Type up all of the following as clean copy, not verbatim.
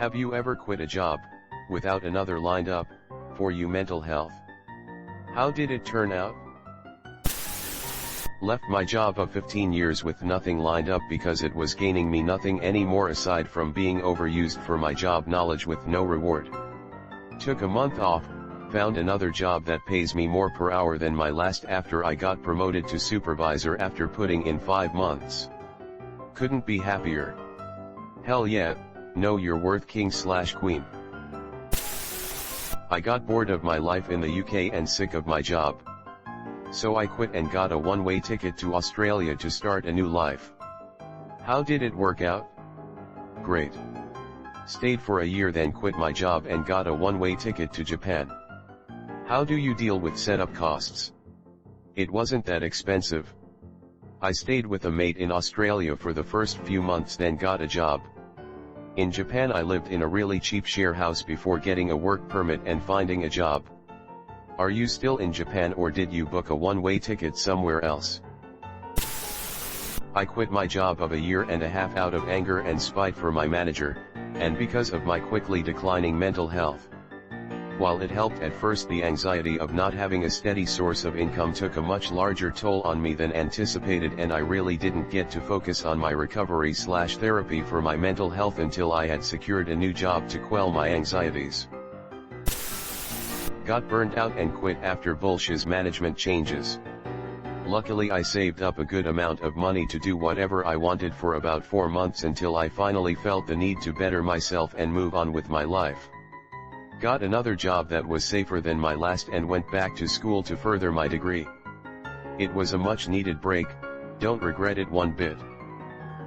Have you ever quit a job, without another lined up, for you mental health? How did it turn out? Left my job of 15 years with nothing lined up because it was gaining me nothing anymore aside from being overused for my job knowledge with no reward. Took a month off, found another job that pays me more per hour than my last after I got promoted to supervisor after putting in 5 months. Couldn't be happier. Hell yeah, know your worth king/queen. I got bored of my life in the UK and sick of my job. So I quit and got a one-way ticket to Australia to start a new life. How did it work out? Great. Stayed for a year, then quit my job and got a one-way ticket to Japan. How do you deal with setup costs? It wasn't that expensive. I stayed with a mate in Australia for the first few months, then got a job. In Japan I lived in a really cheap share house before getting a work permit and finding a job. Are you still in Japan or did you book a one-way ticket somewhere else? I quit my job of a year and a half out of anger and spite for my manager, and because of my quickly declining mental health. While it helped at first, the anxiety of not having a steady source of income took a much larger toll on me than anticipated, and I really didn't get to focus on my recovery/therapy for my mental health until I had secured a new job to quell my anxieties. Got burnt out and quit after bullshit management changes. Luckily I saved up a good amount of money to do whatever I wanted for about 4 months until I finally felt the need to better myself and move on with my life. Got another job that was safer than my last and went back to school to further my degree. It was a much needed break, don't regret it one bit.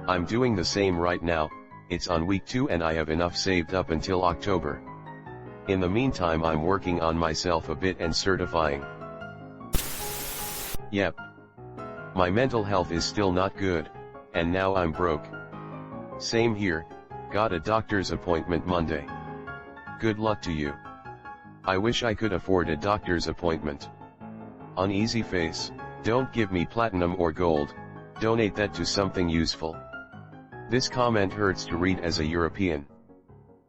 I'm doing the same right now, it's on week 2 and I have enough saved up until October. In the meantime I'm working on myself a bit and certifying. Yep. My mental health is still not good, and now I'm broke. Same here, got a doctor's appointment Monday. Good luck to you. I wish I could afford a doctor's appointment. Uneasy face, don't give me platinum or gold, donate that to something useful. This comment hurts to read as a European.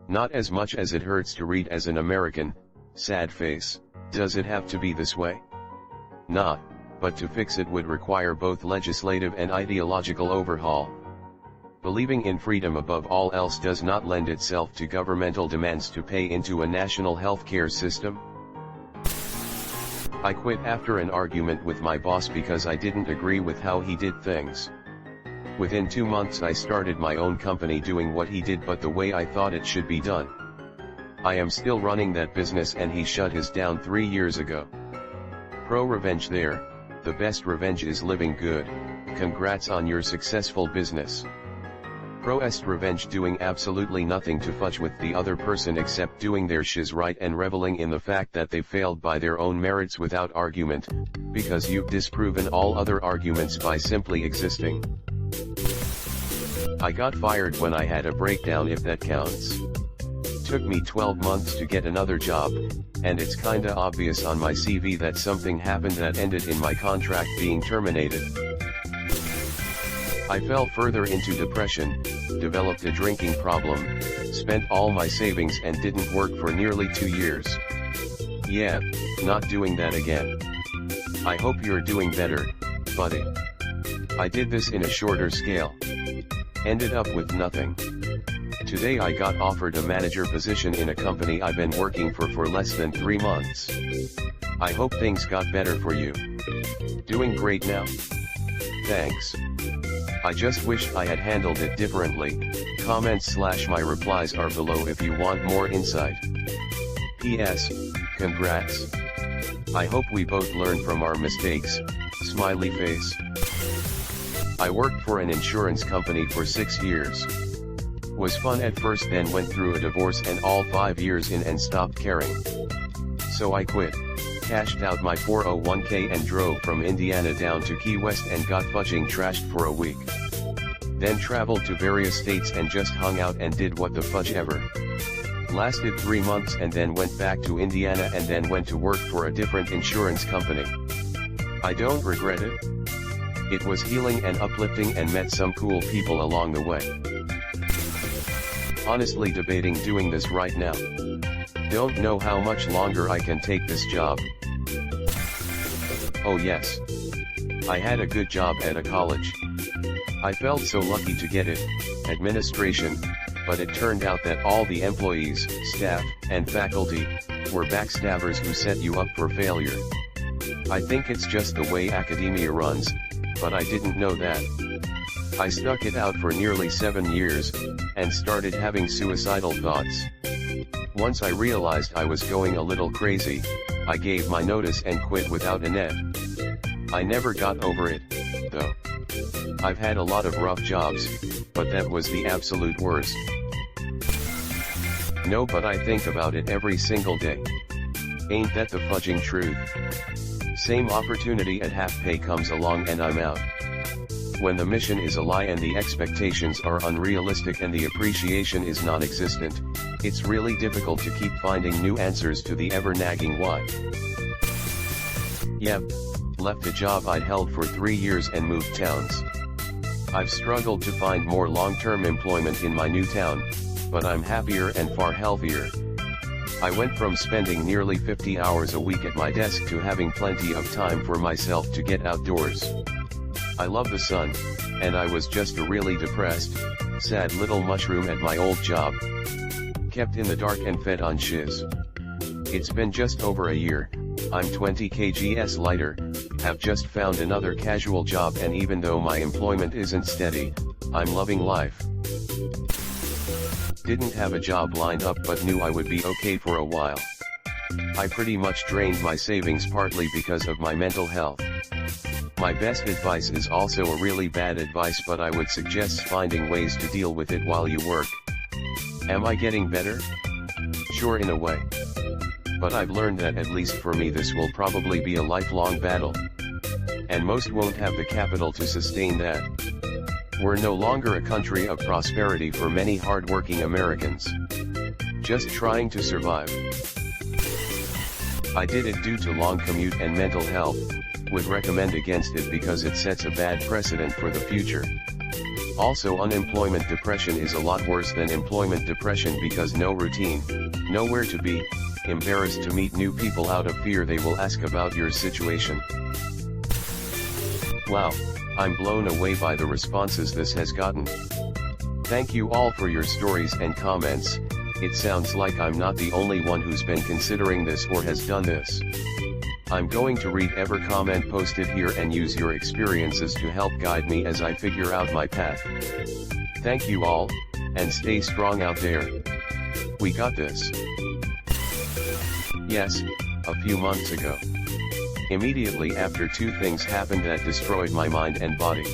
Not as much as it hurts to read as an American. Sad face, does it have to be this way? Not, but to fix it would require both legislative and ideological overhaul. Believing in freedom above all else does not lend itself to governmental demands to pay into a national healthcare system. I quit after an argument with my boss because I didn't agree with how he did things. Within 2 months I started my own company doing what he did but the way I thought it should be done. I am still running that business and he shut his down 3 years ago. Pro revenge there, the best revenge is living good. Congrats on your successful business. Pro est revenge doing absolutely nothing to fudge with the other person except doing their shiz right and reveling in the fact that they failed by their own merits without argument, because you've disproven all other arguments by simply existing. I got fired when I had a breakdown, if that counts. Took me 12 months to get another job, and it's kinda obvious on my CV that something happened that ended in my contract being terminated. I fell further into depression, developed a drinking problem, spent all my savings and didn't work for nearly 2 years. Yeah, not doing that again. I hope you're doing better, buddy. I did this in a shorter scale. Ended up with nothing. Today I got offered a manager position in a company I've been working for less than 3 months. I hope things got better for you. Doing great now? Thanks. I just wish I had handled it differently. Comments/my replies are below if you want more insight. PS, congrats. I hope we both learn from our mistakes, smiley face. I worked for an insurance company for 6 years. Was fun at first, then went through a divorce and all 5 years in and stopped caring. So I quit, cashed out my 401k and drove from Indiana down to Key West and got fudging trashed for a week. Then traveled to various states and just hung out and did what the fudge ever. Lasted 3 months and then went back to Indiana and then went to work for a different insurance company. I don't regret it. It was healing and uplifting and met some cool people along the way. Honestly debating doing this right now. Don't know how much longer I can take this job. Oh yes. I had a good job at a college. I felt so lucky to get it, administration, but it turned out that all the employees, staff, and faculty, were backstabbers who set you up for failure. I think it's just the way academia runs, but I didn't know that. I stuck it out for nearly 7 years, and started having suicidal thoughts. Once I realized I was going a little crazy, I gave my notice and quit without a net. I never got over it, though. I've had a lot of rough jobs, but that was the absolute worst. No, but I think about it every single day. Ain't that the fudging truth? Same opportunity at half pay comes along and I'm out. When the mission is a lie and the expectations are unrealistic and the appreciation is non-existent, it's really difficult to keep finding new answers to the ever-nagging why. Yep, left a job I'd held for 3 years and moved towns. I've struggled to find more long-term employment in my new town, but I'm happier and far healthier. I went from spending nearly 50 hours a week at my desk to having plenty of time for myself to get outdoors. I love the sun, and I was just a really depressed, sad little mushroom at my old job. Kept in the dark and fed on shiz. It's been just over a year, I'm 20 kgs lighter, have just found another casual job, and even though my employment isn't steady, I'm loving life. Didn't have a job lined up but knew I would be okay for a while. I pretty much drained my savings partly because of my mental health. My best advice is also a really bad advice, but I would suggest finding ways to deal with it while you work. Am I getting better? Sure, in a way. But I've learned that at least for me this will probably be a lifelong battle. And most won't have the capital to sustain that. We're no longer a country of prosperity for many hard-working Americans. Just trying to survive. I did it due to long commute and mental health. Would recommend against it because it sets a bad precedent for the future. Also, unemployment depression is a lot worse than employment depression because no routine, nowhere to be, embarrassed to meet new people out of fear they will ask about your situation. Wow, I'm blown away by the responses this has gotten. Thank you all for your stories and comments. It sounds like I'm not the only one who's been considering this or has done this. I'm going to read every comment posted here and use your experiences to help guide me as I figure out my path. Thank you all, and stay strong out there. We got this. Yes, a few months ago. Immediately after, 2 things happened that destroyed my mind and body.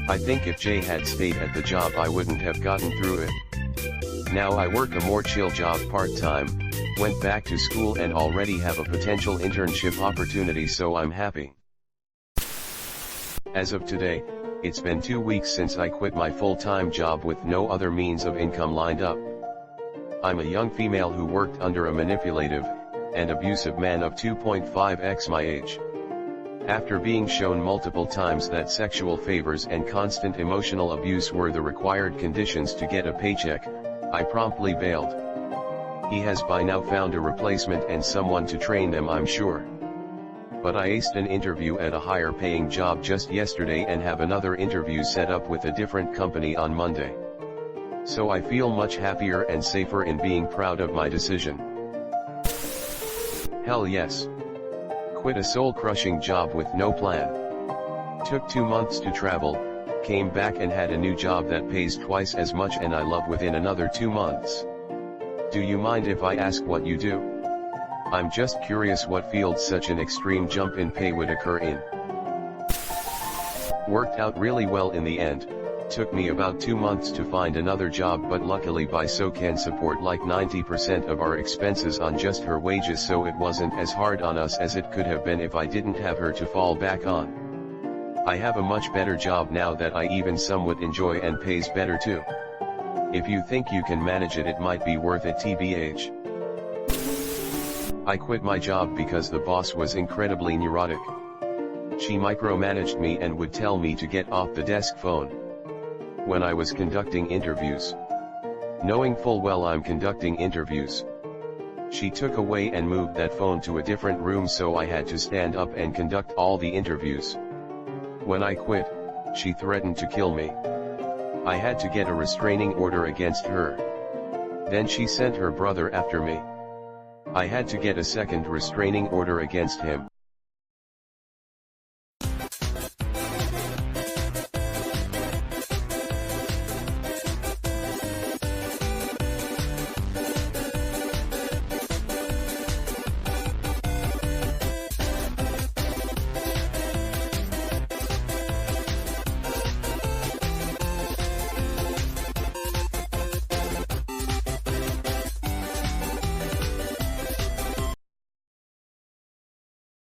I think if Jay had stayed at the job I wouldn't have gotten through it. Now I work a more chill job part-time, went back to school and already have a potential internship opportunity, so I'm happy. As of today, it's been 2 weeks since I quit my full-time job with no other means of income lined up. I'm a young female who worked under a manipulative and abusive man of 2.5x my age. After being shown multiple times that sexual favors and constant emotional abuse were the required conditions to get a paycheck, I promptly bailed. He has by now found a replacement and someone to train them, I'm sure. But I aced an interview at a higher paying job just yesterday and have another interview set up with a different company on Monday. So I feel much happier and safer in being proud of my decision. Hell yes. Quit a soul-crushing job with no plan. Took 2 months to travel, came back and had a new job that pays twice as much and I love within another 2 months. Do you mind if I ask what you do? I'm just curious what field such an extreme jump in pay would occur in. Worked out really well in the end. Took me about 2 months to find another job, but luckily BISO can support like 90% of our expenses on just her wages, so it wasn't as hard on us as it could have been if I didn't have her to fall back on. I have a much better job now that I even somewhat enjoy and pays better too. If you think you can manage it, it might be worth it TBH. I quit my job because the boss was incredibly neurotic. She micromanaged me and would tell me to get off the desk phone when I was conducting interviews. knowing full well I'm conducting interviews. She took away and moved that phone to a different room, so I had to stand up and conduct all the interviews. When I quit, she threatened to kill me. I had to get a restraining order against her. Then she sent her brother after me. I had to get a second restraining order against him.